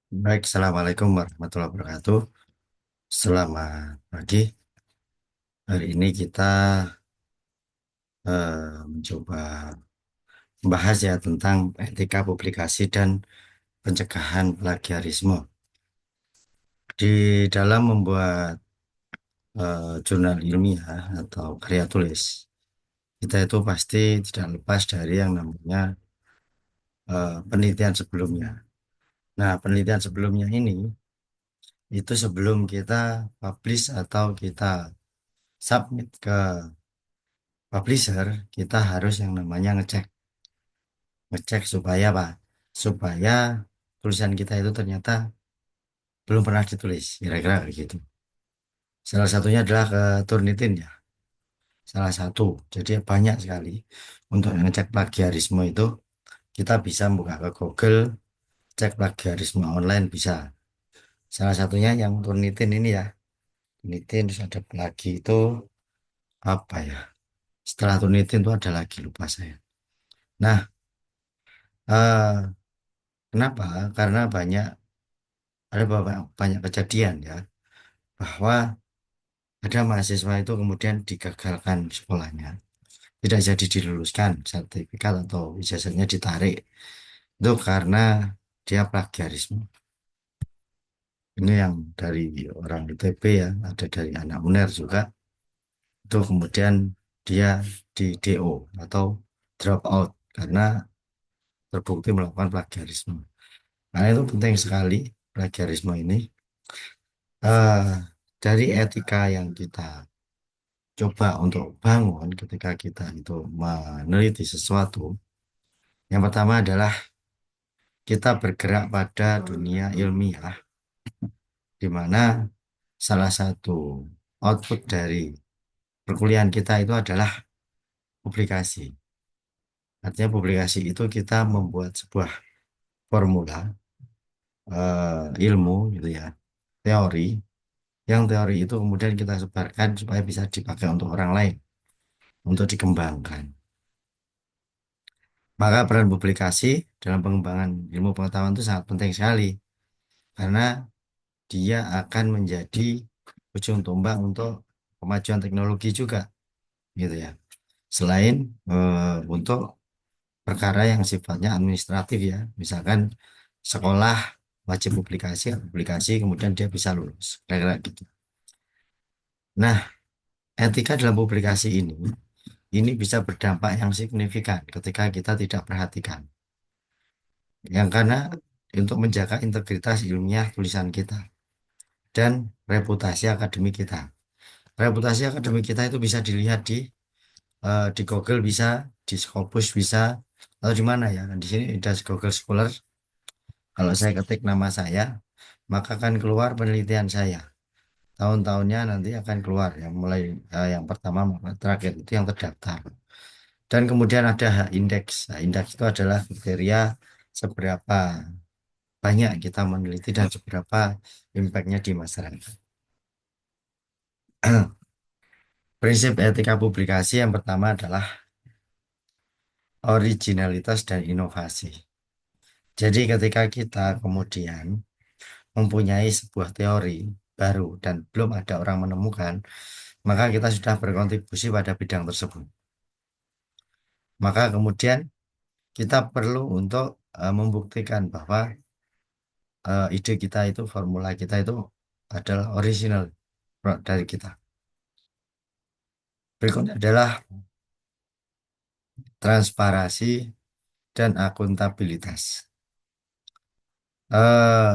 Baik, Assalamualaikum warahmatullahi wabarakatuh. Selamat pagi. Hari ini kita mencoba membahas ya tentang etika publikasi dan pencegahan plagiarisme. Di dalam membuat jurnal ilmiah atau karya tulis, kita itu pasti tidak lepas dari yang namanya penelitian sebelumnya. Nah, penelitian sebelumnya ini itu sebelum kita publish atau kita submit ke publisher, kita harus yang namanya ngecek supaya apa? Supaya tulisan kita itu ternyata belum pernah ditulis, kira-kira kayak gitu. Salah satunya adalah ke Turnitin ya, salah satu. Jadi banyak sekali untuk ngecek plagiarisme itu kita bisa buka ke Google, cek plagiarisme online bisa. Salah satunya yang Turnitin ini ya, Turnitin terus ada lagi itu apa ya? Setelah Turnitin itu ada lagi lupa saya. Nah, eh, kenapa? Karena ada banyak kejadian ya bahwa ada mahasiswa itu kemudian digagalkan sekolahnya, tidak jadi diluluskan sertifikat atau ijazahnya ditarik. Itu karena dia plagiarisme. Ini yang dari orang ITB ya, ada dari anak UNER juga. Itu kemudian dia di DO atau drop out karena terbukti melakukan plagiarisme. Nah itu penting sekali plagiarisme ini. eh dari etika yang kita coba untuk bangun ketika kita itu meneliti sesuatu. Yang pertama adalah kita bergerak pada dunia ilmiah, di mana salah satu output dari perkuliahan kita itu adalah publikasi. Artinya publikasi itu kita membuat sebuah formula ilmu gitu ya, teori, yang teori itu kemudian kita sebarkan supaya bisa dipakai untuk orang lain, untuk dikembangkan. Maka peran publikasi dalam pengembangan ilmu pengetahuan itu sangat penting sekali, karena dia akan menjadi ujung tombak untuk kemajuan teknologi juga gitu ya. Selain untuk perkara yang sifatnya administratif ya, misalkan sekolah wajib publikasi kemudian dia bisa lulus, kira-kira gitu. Nah, etika dalam publikasi ini bisa berdampak yang signifikan ketika kita tidak perhatikan. Yang karena untuk menjaga integritas ilmiah tulisan kita dan reputasi akademik kita. Reputasi akademik kita itu bisa dilihat di Google bisa, di Scopus bisa, atau di mana ya? Di sini ada Google Scholar. Kalau saya ketik nama saya, maka akan keluar penelitian saya. Tahun-tahunnya nanti akan keluar yang mulai yang pertama sampai terakhir itu yang terdaftar. Dan kemudian ada indeks. Nah, indeks itu adalah kriteria seberapa banyak kita meneliti dan seberapa impactnya di masyarakat. Prinsip etika publikasi yang pertama adalah originalitas dan inovasi. Jadi ketika kita kemudian mempunyai sebuah teori baru dan belum ada orang menemukan, maka kita sudah berkontribusi pada bidang tersebut. Maka kemudian kita perlu untuk membuktikan bahwa ide kita itu, formula kita itu adalah original dari kita. Berikutnya adalah transparansi dan akuntabilitas. Eh,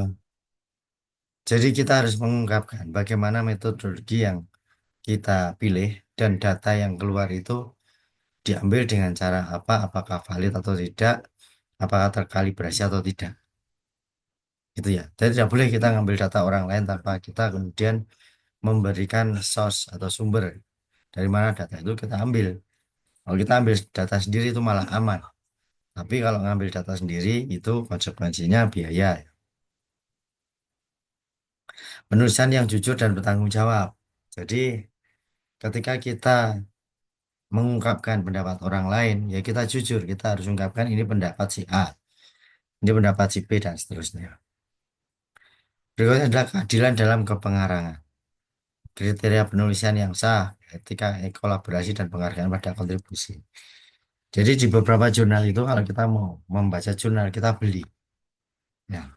jadi kita harus mengungkapkan bagaimana metodologi yang kita pilih dan data yang keluar itu diambil dengan cara apa, apakah valid atau tidak, apakah terkalibrasi atau tidak. Gitu ya. Jadi tidak boleh kita ngambil data orang lain tanpa kita kemudian memberikan source atau sumber dari mana data itu kita ambil. Kalau kita ambil data sendiri itu malah aman. Tapi kalau ngambil data sendiri itu konsekuensinya biaya. Penulisan yang jujur dan bertanggung jawab. Jadi ketika kita mengungkapkan pendapat orang lain, ya kita jujur, kita harus ungkapkan ini pendapat si A, ini pendapat si B dan seterusnya. Berikutnya adalah keadilan dalam kepengarangan. Kriteria penulisan yang sah, etika, kolaborasi, dan penghargaan pada kontribusi. Jadi di beberapa jurnal itu kalau kita mau membaca jurnal, kita beli. Ya,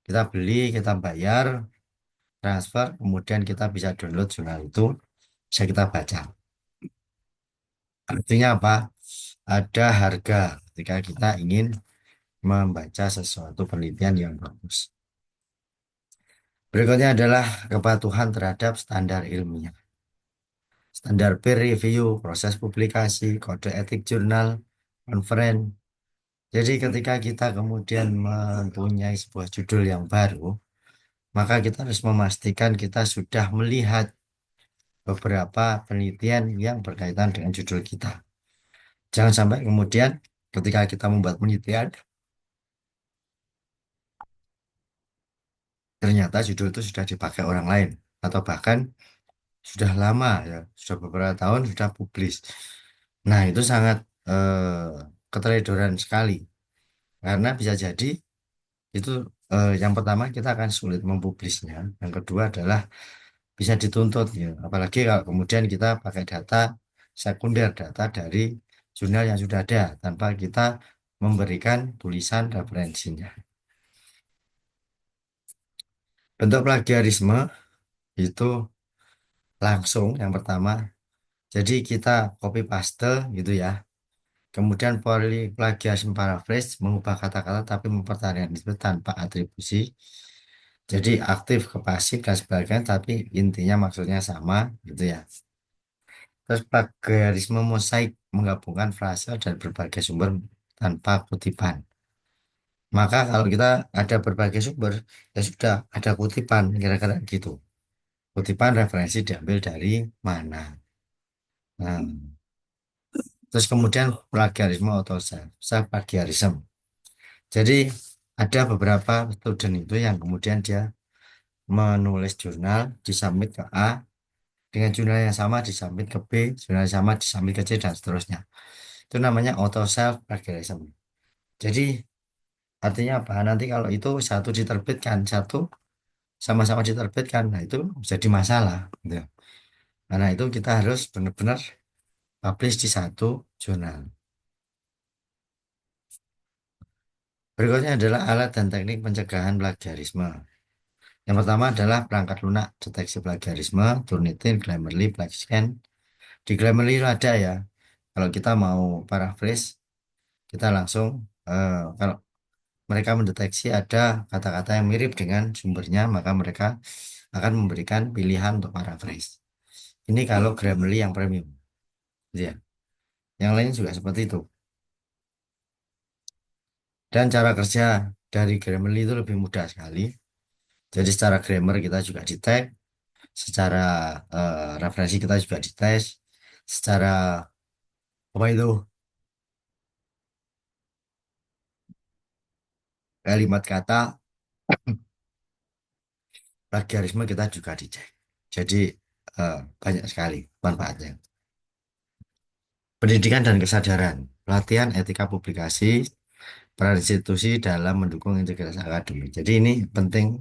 kita beli, kita bayar, transfer, kemudian kita bisa download jurnal itu, bisa kita baca. Artinya apa? Ada harga ketika kita ingin membaca sesuatu penelitian yang bagus. Berikutnya adalah kepatuhan terhadap standar ilmiah. Standar peer review, proses publikasi, kode etik jurnal, konferen. Jadi ketika kita kemudian mempunyai sebuah judul yang baru, maka kita harus memastikan kita sudah melihat beberapa penelitian yang berkaitan dengan judul kita. Jangan sampai kemudian ketika kita membuat penelitian, ternyata judul itu sudah dipakai orang lain. Atau bahkan sudah lama ya, sudah beberapa tahun sudah publis. Nah, itu sangat keteledoran sekali. Karena bisa jadi itu yang pertama kita akan sulit mempublisnya. Yang kedua adalah bisa dituntut ya. Apalagi kalau kemudian kita pakai data sekunder, data dari jurnal yang sudah ada tanpa kita memberikan tulisan referensinya. Bentuk plagiarisme itu langsung yang pertama. Jadi kita copy paste gitu ya. Kemudian plagiarisme paraphrase mengubah kata-kata tapi mempertahankan itu tanpa atribusi. Jadi aktif ke pasif dan sebagainya tapi intinya maksudnya sama gitu ya. Terus plagiarisme mosaik menggabungkan frase dan berbagai sumber tanpa kutipan. Maka kalau kita ada berbagai sumber, ya sudah ada kutipan, kira-kira gitu. Kutipan referensi diambil dari mana. Nah, terus kemudian plagiarisme atau self plagiarism. Jadi ada beberapa student itu yang kemudian dia menulis jurnal, disubmit ke A, dengan jurnal yang sama disubmit ke B, jurnal yang sama disubmit ke C, dan seterusnya. Itu namanya auto self plagiarism. Jadi artinya apa? Nanti kalau itu satu diterbitkan, satu sama-sama diterbitkan, nah itu jadi masalah. Gitu. Karena itu kita harus benar-benar publish di satu jurnal. Berikutnya adalah alat dan teknik pencegahan plagiarisme. Yang pertama adalah perangkat lunak deteksi plagiarisme, Turnitin, Grammarly, Plagiarism. Di Grammarly itu ada ya. Kalau kita mau paraphrase, kita langsung kalau mereka mendeteksi ada kata-kata yang mirip dengan sumbernya, maka mereka akan memberikan pilihan untuk paraphrase. Ini kalau Grammarly yang premium, gitu ya. Yang lain juga seperti itu. Dan cara kerja dari Grammarly itu lebih mudah sekali. Jadi secara grammar kita juga di tag, secara referensi kita juga dites, secara apa itu kalimat kata plagiarisme kita juga dicek. Jadi banyak sekali manfaatnya. Pendidikan dan kesadaran, pelatihan etika publikasi, peran institusi dalam mendukung integritas akademik. Jadi ini penting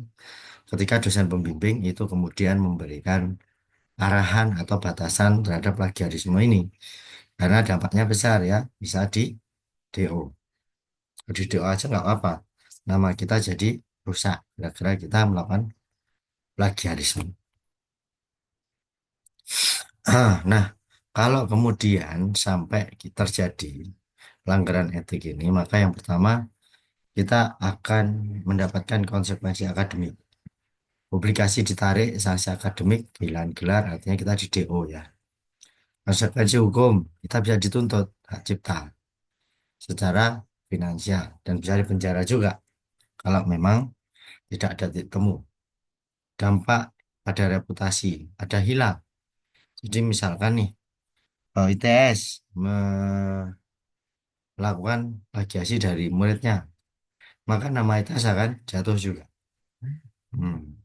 ketika dosen pembimbing itu kemudian memberikan arahan atau batasan terhadap plagiarisme ini. Karena dampaknya besar ya, bisa di DO. Di DO aja nggak apa-apa. Nama kita jadi rusak. Kira-kira kita melakukan plagiarisme. Nah, kalau kemudian sampai terjadi pelanggaran etik ini, maka yang pertama kita akan mendapatkan konsekuensi akademik. Publikasi ditarik, sanksi akademik, kehilangan gelar, artinya kita di DO ya. Konsekuensi hukum, kita bisa dituntut hak cipta secara finansial dan bisa dipenjara juga kalau memang tidak ada titik temu. Dampak pada reputasi, ada hilang. Jadi misalkan nih, ITS melakukan plagiasi dari muridnya, maka nama ITS akan jatuh juga. Hmm.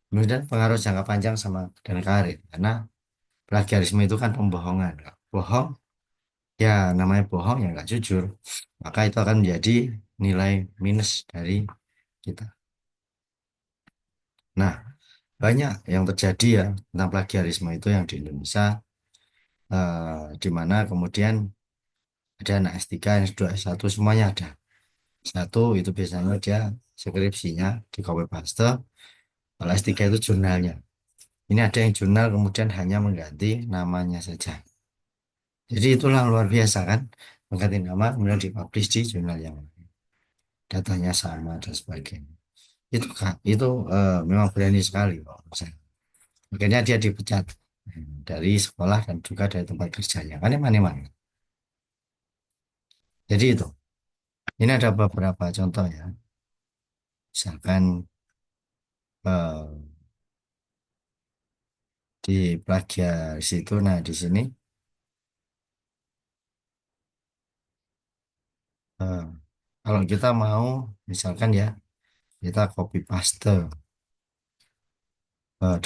Kemudian pengaruh jangka panjang sama dan karir, karena plagiarisme itu kan pembohongan. Bohong, ya namanya bohong ya nggak jujur, maka itu akan menjadi nilai minus dari kita. Nah, banyak yang terjadi ya tentang plagiarisme itu yang di Indonesia, di mana kemudian ada anak S3, S2, S1 semuanya ada. Satu itu biasanya dia skripsinya di copy paste, kalau S3 itu jurnalnya. Ini ada yang jurnal kemudian hanya mengganti namanya saja. Jadi itulah luar biasa kan, mengganti nama kemudian dipublish di jurnal yang lain. Datanya sama dan sebagainya. Itu kak, itu memang berani sekali kok menurut saya. Makanya dia dipecat dari sekolah dan juga dari tempat kerjanya. Kan mana-mana. Jadi itu. Ini ada beberapa contoh ya. Misalkan eh, di plagiaris itu, nah di sini eh, kalau kita mau, misalkan ya, kita copy paste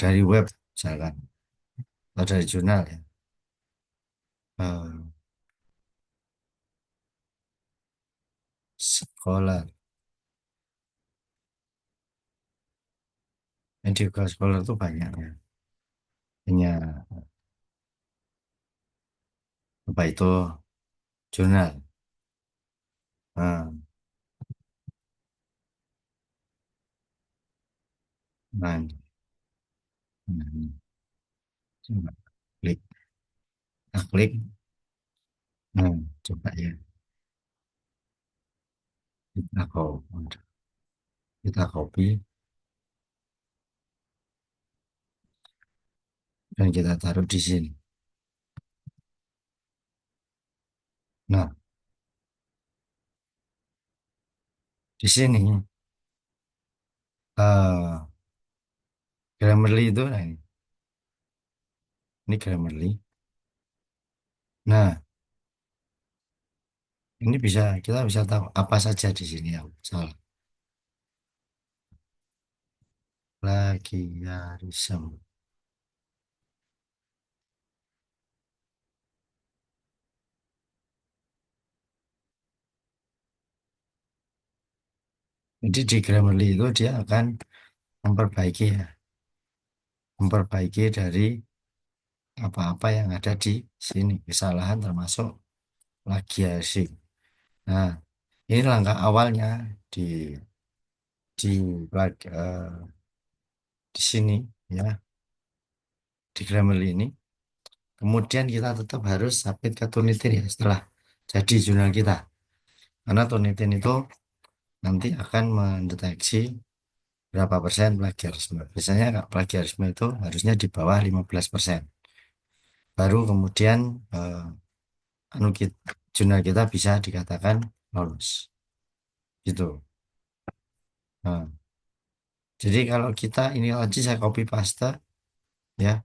dari web, misalkan, atau dari jurnal ya. Eh, Scholar, medical scholar itu banyak ya. Punya apa itu jurnal. Eh, nah, hmm, coba klik, kita klik, nah, coba ya, kita copy, kita copy dan kita taruh di sini. Nah, di sini eh Grammarly itu, nah ini Grammarly. Nah, ini bisa kita bisa tahu apa saja di sini yang salah. Plagiarism. Jadi di Grammarly itu dia akan memperbaiki ya, memperbaiki dari apa-apa yang ada di sini, kesalahan termasuk plagiasi. Nah, ini langkah awalnya di di sini ya, di Grammarly ini. Kemudian kita tetap harus submit ke Turnitin ya setelah jadi jurnal kita. Karena Turnitin itu nanti akan mendeteksi berapa persen plagiarisme. Biasanya Kak, plagiarisme itu harusnya di bawah 15%. Baru kemudian anu kita, jurnal kita bisa dikatakan lolos. Gitu. Nah, jadi kalau kita ini aja saya copy paste ya,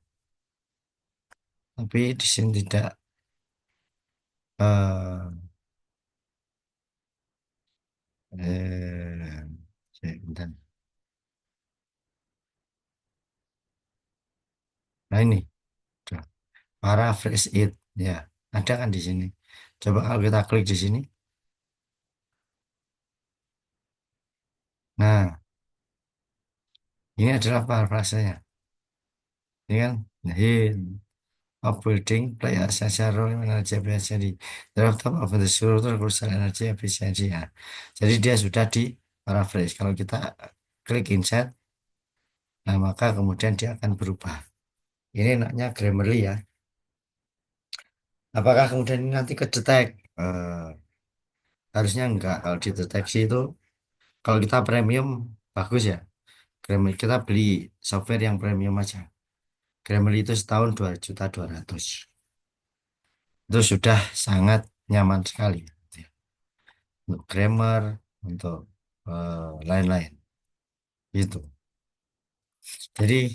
tapi di sini tidak eh bentar. Nah ini tuh, paraphrase it ya, ada kan di sini. Coba kalau kita klik di sini. Nah, ini adalah paraphrasenya. Ini kan, nah, of building play essential role in energy efficiency. Thereafter of the seluruh crucial energy efficiency ya. Jadi dia sudah di paraphrase. Kalau kita klik insert, nah maka kemudian dia akan berubah. Ini namanya Grammarly ya. Apakah kemudian ini nanti kedetek? Harusnya enggak. Kalau dideteksi itu, kalau kita premium bagus ya. Grammarly kita beli software yang premium aja. Grammarly itu setahun 2.200.000. Itu sudah sangat nyaman sekali untuk grammar, untuk lain-lain gitu. Jadi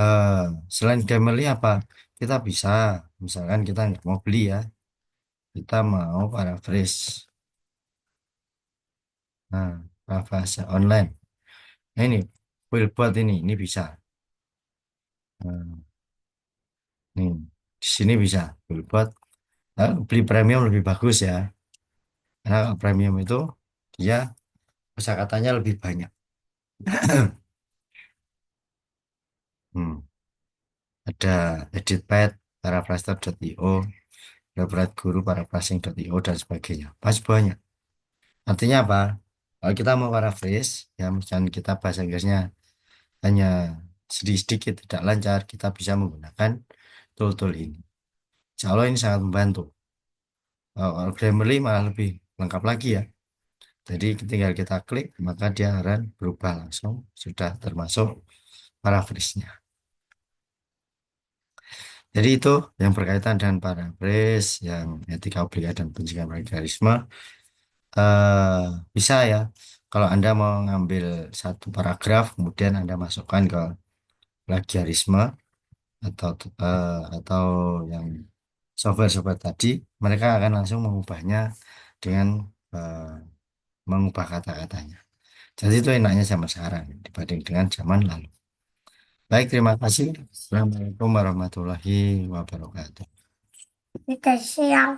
eh, selain Grammarly apa, kita bisa, misalkan kita nggak mau beli ya, kita mau paraphrase, nah paraphrase online. Nah ini Quillbot ini bisa. Nah, nih di sini bisa Quillbot. Nah, beli premium lebih bagus ya, karena kalau premium itu dia kosakatanya lebih banyak. Hmm. Ada editpad, paraphrase.io, website guru, paraphrasing.io, dan sebagainya. Masih banyak. Artinya apa? Kalau kita mau paraphrase, ya misalnya kita bahasa Inggrisnya hanya sedikit-sedikit tidak lancar, kita bisa menggunakan tool-tool ini. Insya Allah ini sangat membantu. Kalau Grammarly malah lebih lengkap lagi ya. Jadi tinggal kita klik, maka dia akan berubah langsung, sudah termasuk paraphrase-nya. Jadi itu yang berkaitan dengan paraphrase, yang etika obligasi dan pencegahan plagiarisme. eh Bisa ya, kalau Anda mau ngambil satu paragraf, kemudian Anda masukkan ke plagiarisme atau atau yang software-software tadi, mereka akan langsung mengubahnya dengan eh, mengubah kata-katanya. Jadi itu enaknya zaman sekarang dibanding dengan zaman lalu. Baik, terima kasih. Assalamualaikum warahmatullahi wabarakatuh. Dikasih yang